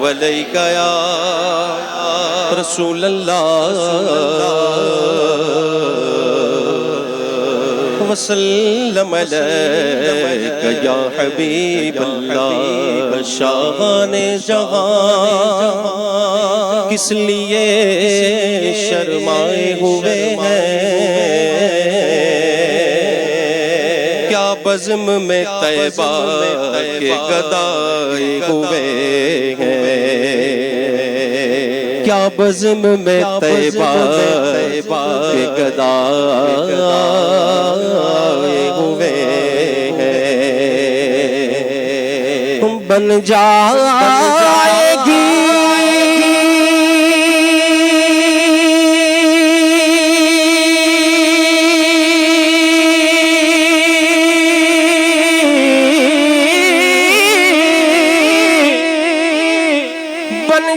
علیک یا رسول اللہ وسلم علیک یا حبیب اللہ شاہان جہاں کس لیے شرمائے ہوئے ہیں کیا بزم میں طیبہ کے گدائے ہوئے ہیں کیا بزم میں طیبہ کے گدائے ہوئے ہیں بن جائے گی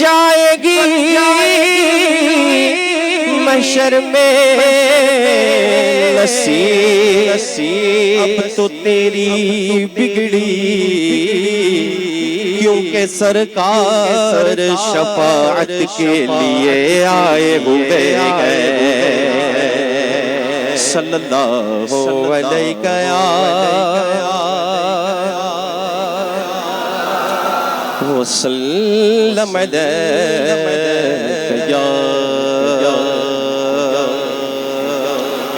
جائے گی محشر میں نصیب اب تو تیری بگڑی کیونکہ سرکار شفاعت کے لیے آئے ہوئے ہیں صلی اللہ علیہ وسلم علیک یا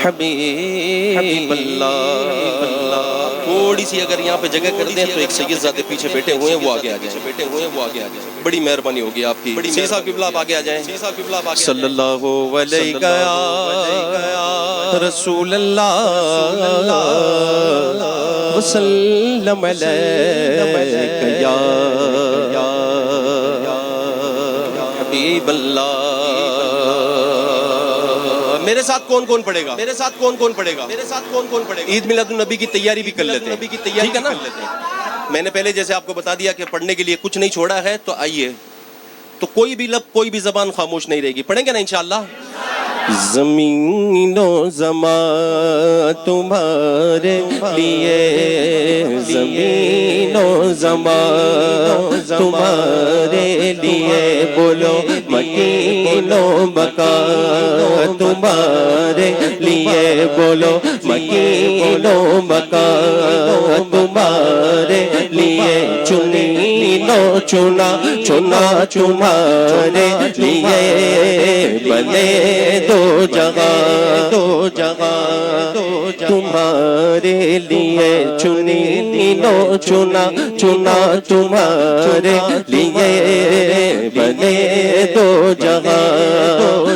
حبیب اللہ تھوڑی سی اگر یہاں پہ جگہ کر دیں تو ایک سید زادے پیچھے بیٹھے ہوئے ہیں وہ آگے آ جائیں بڑی مہربانی ہوگی آپ کی سید صاحب قبلہ آپ آگے آ جائیں صلی اللہ علیہ رسول اللہ وسلم علیک یا حبیب اللہ میرے ساتھ کون کون پڑھے گا عید میلاد النبی کی تیاری بھی کر لیتے ہیں ٹھیک ہے نا میں نے پہلے جیسے آپ کو بتا دیا کہ پڑھنے کے لیے کچھ نہیں چھوڑا ہے تو آئیے تو کوئی بھی لب کوئی بھی زبان خاموش نہیں رہے گی پڑھیں گے نا انشاءاللہ زمین و زمان تمہارے لیے زمین و زمان تمہارے لیے بولو مکین و مکان تمہارے لیے بولو مکین و مکان تمہارے لیے چنین و چنا چنا تمہارے لیے بنے دو جگہ تمہارے لیے چنین و چنا چنا تمہارے لیے بنے دو جگہ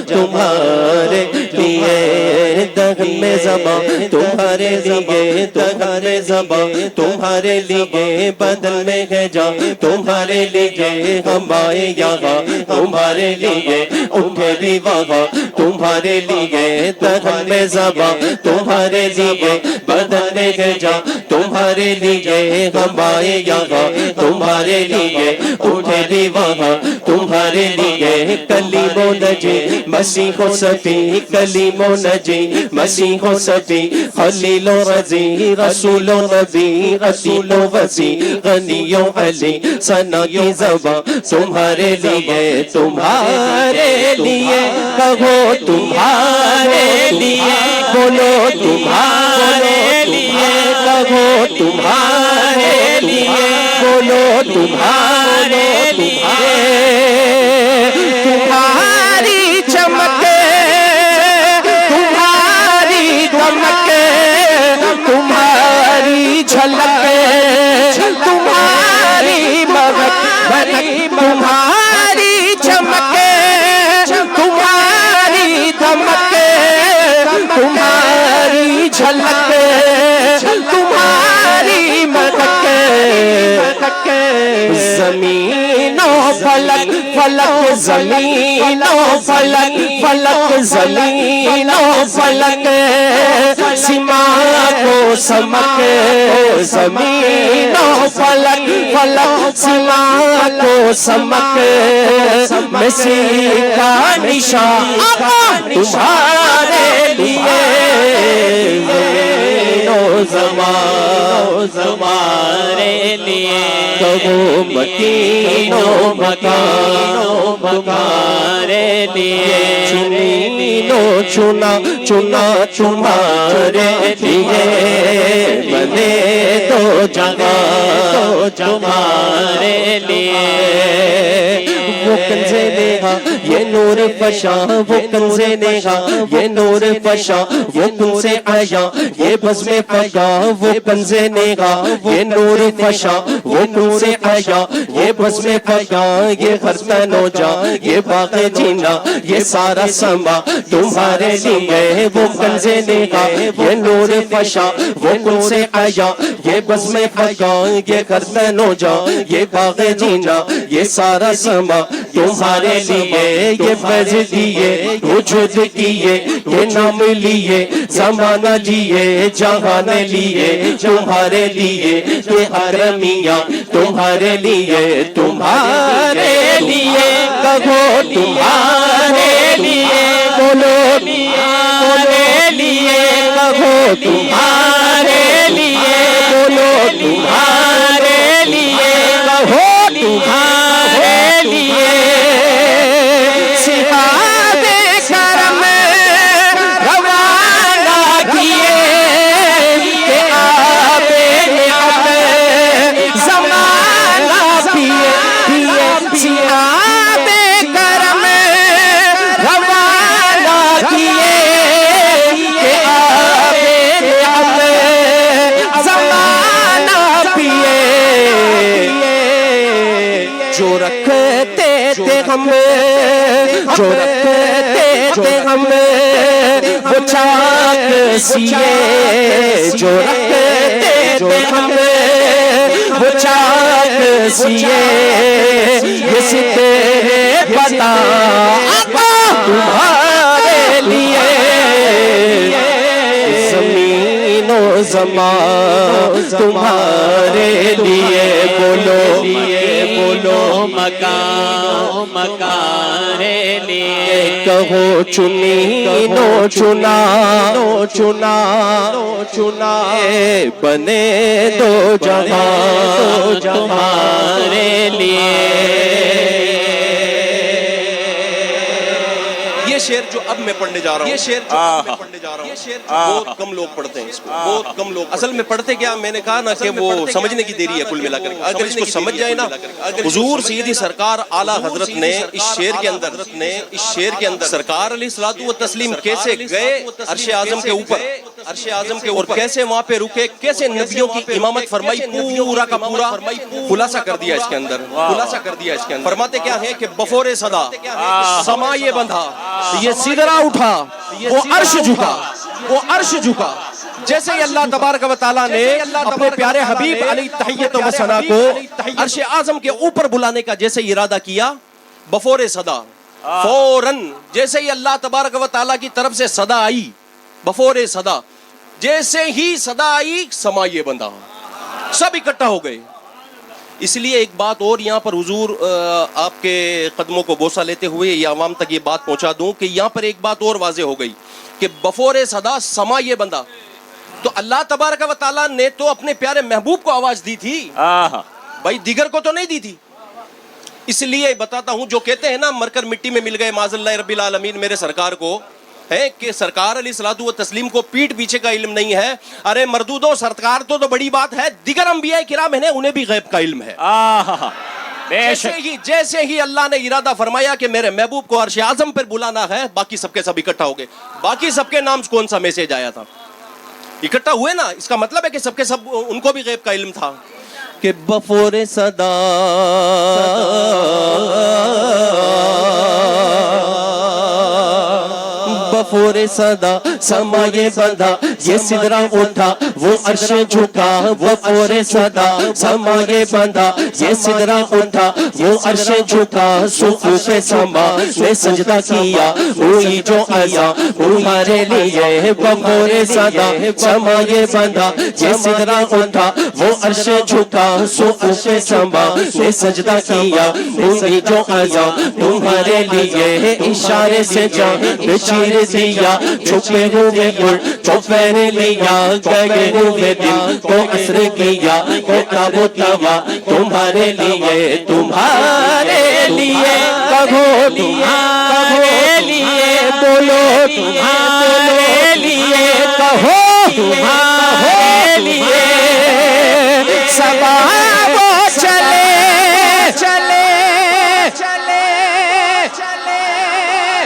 تمہارے لیے دہن میں زباں تمہارے لیے دہن میں زباں تمہارے لیے بدن میں ہے جاں تمہارے لیے ہم آئے یہاں تمہارے لیے اٹھے بھی وہاں تمہارے لیے دہن میں زباں تمہارے لیے بدن میں ہے جاں تمہارے لیے ہم آئے یہاں تمہارے لیے اٹھے بھی وہاں تمہارے لیے کلیم و نجی مسیح و صفی کلیم و نجی مسیح و صفی خلیل و رضی رسول و نبی رسول و وسیع غنی و علی ثنا کی زباں تمہارے لیے کہو تمہارے لیے بولو تمہارے لیے کہو تمہارے لیے بولو تمہارے لیے تمہاری چمک تمہاری دمک تمہاری جھلک تمہاری مہک تمہاری چمک تمہاری دمک تمہاری جھلک تمہاری مہک زمین و فلک فلک زمین و فلک فلک زمین و فلک سما کو سمک زمین و فلک فلک سما کو سمک مسیح کا نشان تمہارے لیے زمان تمہارے لیے کہو مکین و مکان تمہارے لیے چنین و چنا چنا تمہارے لیے بنے دو جگہ تمہارے لیے وہ کنزے نیہا یہ نور فشا وہ کنزے نیہا یہ نور فشا وہ کنزے آیا یہ بزم فشا وہ کنزے نیہا یہ نور فشا وہ کنزے آیا یہ بزم فشا یہ خرطن ہو جا یہ باغ جینا یہ سارا سما تمہارے لیے وہ کنزے نیہا یہ نور فشا وہ کنزے آیا یہ بزم فشا یہ خرطن ہو جا یہ باغ جینا یہ سارا سما تمہارے لیے یہ فیض دیے وجود کیے یہ نام لیے زمانہ لیے جہان لیے تمہارے لیے یہ حرمیاں تمہارے لیے تمہارے لیے کہو تمہارے لیے بولو تمہارے لیے کہو تمہارے لیے بولو تمہارے لیے کہو تمہارے لیے جو رکھتے تھے ہمیں جو رکھتے تھے ہمیں وہ چاک سیے جو رکھتے تھے ہمیں وہ چاک سیے یہ ستارے پتا تمہارے لیے زمین و زمان تمہارے لیے بولو بولو مکان مکارے لیے کہو چنین و چنا چنا چنا بنے دو جہاں تمہارے لیے یہ شعر جو اب میں پڑھنے جا رہا ہوں یہ شعر جو اب میں پڑھنے جا رہا ہوں یہ شعر بہت کم لوگ پڑھتے ہیں اس کو بہت کم لوگ اصل میں پڑھتے کیا میں نے کہا نا کہ وہ سمجھنے کی دیری ہے کل ملا کر اگر اس کو سمجھ جائے نا حضور سیدی سرکار اعلیٰ حضرت نے اس شعر کے اندر سرکار علیہ الصلوۃ والتسلیم کیسے گئے عرش اعظم کے اوپر اور کیسے وہاں پہ رکے کیسے نبیوں کی امامت فرمائی پورا کا پورا خلاصہ کر دیا اس کے اندر فرماتے کیا ہے کہ بفور صدا سما یہ بندھا یہ سدرا اٹھا وہ عرش جھکا جیسے ہی اللہ تبارک و تعالیٰ نے اپنے پیارے حبیب علیہ تحیت و ثنا کو عرش اعظم کے اوپر بلانے کا جیسے ارادہ کیا بفور صدا فوراً جیسے ہی اللہ تبارک و تعالیٰ کی طرف سے صدا آئی بفور صدا جیسے ہی صدا آئی سما یہ بندھا سب اکٹھا ہو گئے اس لیے ایک بات اور یہاں پر حضور آپ کے قدموں کو بوسہ لیتے ہوئے یہ عوام تک یہ بات پہنچا دوں کہ یہاں پر ایک بات اور واضح ہو گئی کہ بفور صدا سما یہ بندہ تو اللہ تبارک و تعالیٰ نے تو اپنے پیارے محبوب کو آواز دی تھی بھائی دیگر کو تو نہیں دی تھی اس لیے بتاتا ہوں جو کہتے ہیں نا مر کر مٹی میں مل گئے معاذ اللہ رب العالمین میرے سرکار کو ہے کہ سرکار علیہ الصلوۃ والتسلیم کو پیٹ پیچھے کا علم نہیں ہے ارے مردودو سرکار تو بڑی بات ہے دیگر انبیاء کرام ہیں انہیں بھی غیب کا علم ہے جیسے ہی اللہ نے ارادہ فرمایا کہ میرے محبوب کو عرش اعظم پر بلانا ہے باقی سب کے سب اکٹھا ہو گئے باقی سب کے نام کون سا میسج آیا تھا اکٹھا ہوئے نا اس کا مطلب ہے کہ سب کے سب ان کو بھی غیب کا علم تھا کہ بفور صدا بفور صدا سما یہ بندھا یہ سدرا اٹھا وہ عرش جھکا بفور صدا سما یہ بندھا یہ سدرا اٹھا وہ عرش جھکا صفوف سما نے سجدہ کیا ہوئی جو عزا تمہارے لیے بفور صدا سما یہ بندھا یہ سدرا اٹھا وہ عرش جھکا سو عرش سما نے سجدہ کیا ہوئی جو اعضا تمہارے لیے اشارے سے جان چیر دیا چھپے ہوئے گر چوپیر لیا گئے ہوئے دل کو اثر کیا کتاب و توا تمہارے لیے تمہارے لیے کہو تمہارے لیے بولو تمہارے لیے کہو تمہارے لیے سبا وہ چلے چلے چلے چلے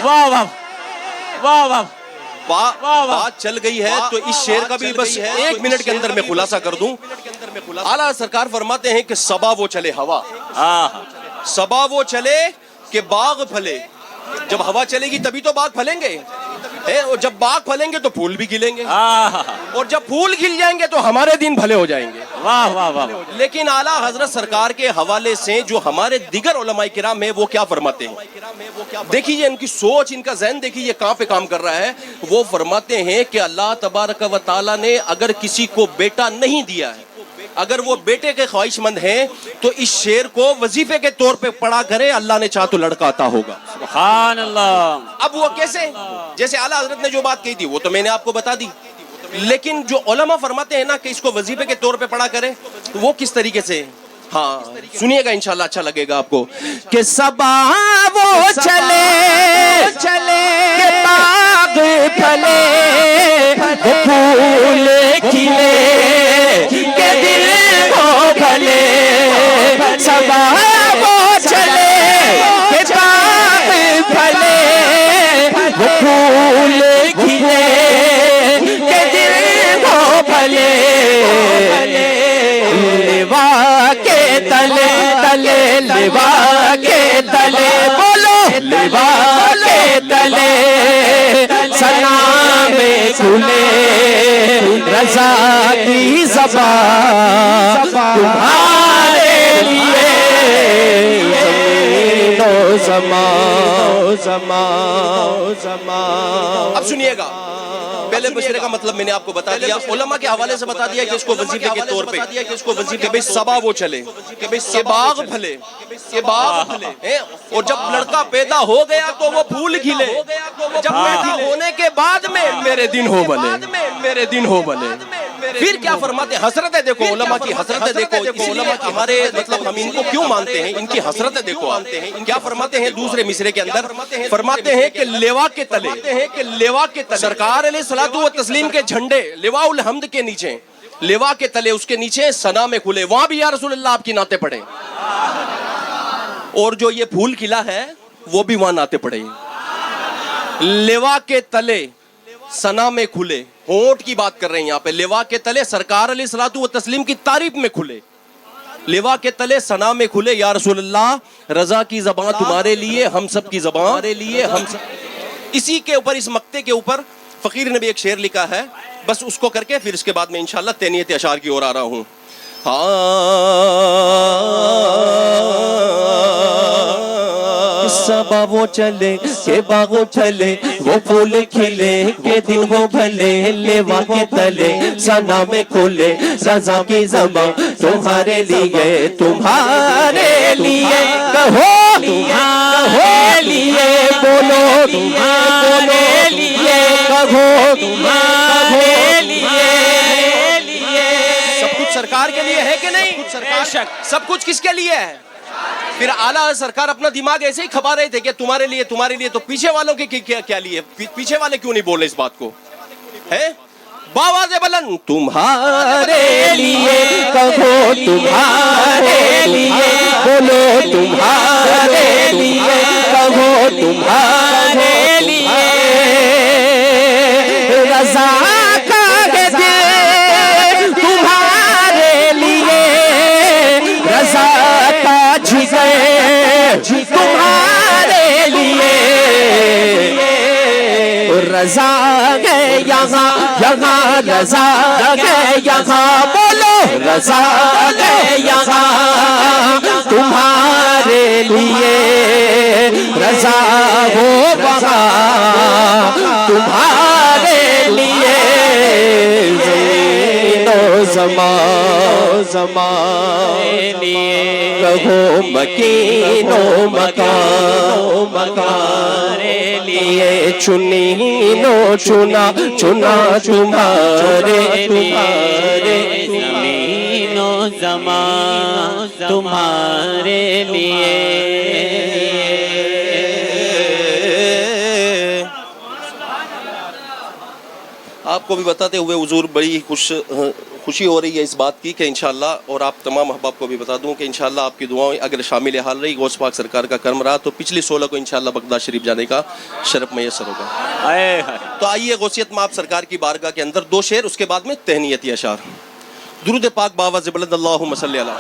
واہ واہ واہ واہ بات چل گئی ہے تو اس شعر کا بھی بس ایک منٹ کے اندر میں خلاصہ کر دوں. اعلیٰ سرکار فرماتے ہیں کہ صبا وہ چلے ہوا, صبا وہ چلے کہ باغ پھلے. جب ہوا چلے گی تبھی تو باغ پھلیں گے, اور جب باغ پھلیں گے تو پھول بھی کھلیں گے, اور جب پھول کھل جائیں گے تو ہمارے دن بھلے ہو جائیں گے. واہ واہ واہ. لیکن اعلیٰ حضرت سرکار کے حوالے سے جو ہمارے دیگر علماء کرام ہیں وہ کیا فرماتے ہیں, دیکھیے ان کی سوچ, ان کا ذہن دیکھیے کہاں پہ کام کر رہا ہے. وہ فرماتے ہیں کہ اللہ تبارک و تعالیٰ نے اگر کسی کو بیٹا نہیں دیا ہے, اگر وہ بیٹے کے خواہش مند ہیں تو اس شعر کو وظیفے کے طور پہ پڑھا کرے, اللہ نے چاہ تو لڑکا عطا ہوگا. سبحان اللہ. اب وہ کیسے, جیسے اعلیٰ حضرت نے جو بات کہی تھی وہ تو میں نے آپ کو بتا دی, لیکن جو علماء فرماتے ہیں نا کہ اس کو وظیفے کے طور پہ پڑھا کرے, وہ کس طریقے سے, ہاں سنیے گا انشاءاللہ اچھا لگے گا آپ کو. کہ صبا وہ چلے چلے کہ باغ پھلے وہ پھول کھلے کہ دل ہو بھلے. صبا وہ چلے کہ باغ پھلے وہ پھول کھلے کہ دل ہو بھلے. لیوا کے تلے تلے لیوا کے تلے بولو لیوا کے تلے سنا میں کھلے رضا کی زبان تمہارے لیے زمین و زمان. اب سنیے گا, پہلے بشرے کا مطلب میں نے آپ کو بتا دیا, علماء کے حوالے سے بتا دیا کہ اس کو وظیفے کے طور پہ, کہ بھئی صبا وہ چلے کہ بھئی باغ پھلے, یہ باغ پھلے, اور جب لڑکا پیدا ہو گیا تو وہ پھول کھلے, جب پیدا ہونے کے بعد میں میرے دن ہو بھلے, میرے دن ہو بھلے. پھر کیا فرماتے ہیں, حسرتیں دیکھو علماء کی, حسرتیں دیکھو. اس لیے ہمارے مطلب ہم ان کو کیوں مانتے ہیں, ان کی حسرتیں دیکھو. کیا فرماتے ہیں دوسرے مصرے کے اندر, فرماتے ہیں کہ لیوا کے تلے, کہ لیوا کے تلے سرکار علیہ الصلوۃ والتسلیم کے جھنڈے لیوا الحمد کے نیچے, لیوا کے تلے اس کے نیچے ثنا میں کھلے, وہاں بھی یا رسول اللہ آپ کی نعتیں پڑھیں, اور جو یہ پھول کھلا ہے وہ بھی وہاں نعتیں پڑھیں. لیوا کے تلے ثنا میں کھلے, ہونٹ کی بات کر رہے ہیں یہاں پہ. لیوا کے تلے سرکار علیہ الصلوۃ والتسلیم کی تعریف میں کھلے, لیوا کے تلے ثنا میں کھلے. یا رسول اللہ رضا کی زبان تمہارے لیے, ہم سب کی زبان تمہارے لیے, ہم سب. اسی کے اوپر, اس مقطع کے اوپر فقیر نے بھی ایک شعر لکھا ہے, بس اس کو کر کے پھر اس کے بعد میں انشاءاللہ تینیت اشعار کی اور آ رہا ہوں. صبا وہ چلے کہ باغ پھلے وہ پھول کھلے کہ دن ہو بھلے. لیوا کے تلے ثنا میں کھلے رضا کی زبان تمہارے لیے, تمہارے لیے کہو تمہارے لیے بولو تمہارے لیے کہو تمہارے لیے. سب کچھ سرکار کے لیے ہے کہ نہیں, سب کچھ کس کے لیے ہے. پھر اعلیٰ سرکار اپنا دماغ ایسے ہی کھپا رہے تھے کہ تمہارے لیے, تمہارے لیے, تو پیچھے والوں کے کیا لیے, پیچھے والے کیوں نہیں بولے اس بات کو, ہے باواز بلند تمہارے لیے کہو تمہارے لیے بولو تمہارے لیے کہو تمہارے لیے. رضا کا دل تمہارے لیے, رضا کا جگر تمہارے لیے. رضا ہے یہاں یہاں رضا ہے یہاں بولو رضا ہے یہاں تمہارے لیے. رضا ہو وہاں تمہارے لیے. زمین و زمان کہو مکین و مکان لیے چنین و چنا تمہارے زمین و زمان تمہارے لیے. آپ کو بھی بتاتے ہوئے حضور بڑی خوشی ہو رہی ہے اس بات کی کہ انشاءاللہ، اور آپ تمام احباب کو بھی بتا دوں کہ انشاءاللہ آپ کی دعائیں اگر شامل حال رہی، غوث پاک سرکار کا کرم رہا، تو پچھلی 16 کو انشاءاللہ بغداد شریف جانے کا شرف میسر ہوگا. تو آئیے غوثیت میں آپ سرکار کی بارگاہ کے اندر 2 شعر، اس کے بعد میں تہنیتی اشعار. درود پاک باواز بلند اللہم صلی اللہ.